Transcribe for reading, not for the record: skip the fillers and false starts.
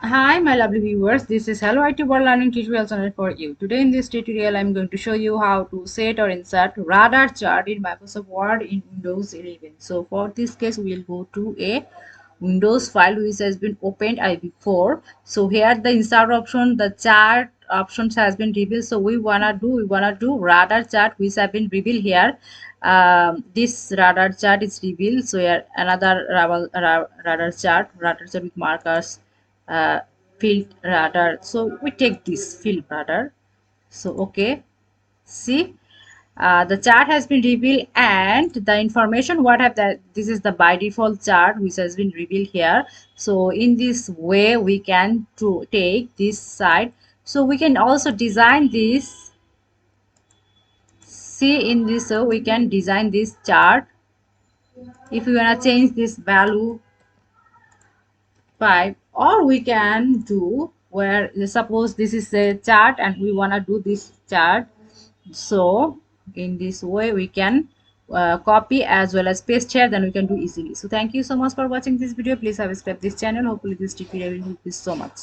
Hi my lovely viewers, this is Hello IT World Learning Tutorial channel for you. Today in this tutorial I am going to show you how to set or insert radar chart in Microsoft Word in Windows 11. So for this case we will go to a Windows file which has been opened before. So here the insert option, the chart options has been revealed. So we wanna do radar chart which have been revealed here. This radar chart is revealed. So here another radar chart with markers, uh, field radar. So we take this field radar. So okay, see, the chart has been revealed and the information what have that this is the by default chart which has been revealed here. So in this way we can to take this side. So we can also design this. See in this, so we can design this chart if we want to change this value 5, or we can do where suppose this is a chart and we want to do this chart. So in this way we can copy as well as paste here, then we can do easily. So thank you so much for watching this video. Please subscribe this channel. Hopefully this tutorial will help you so much.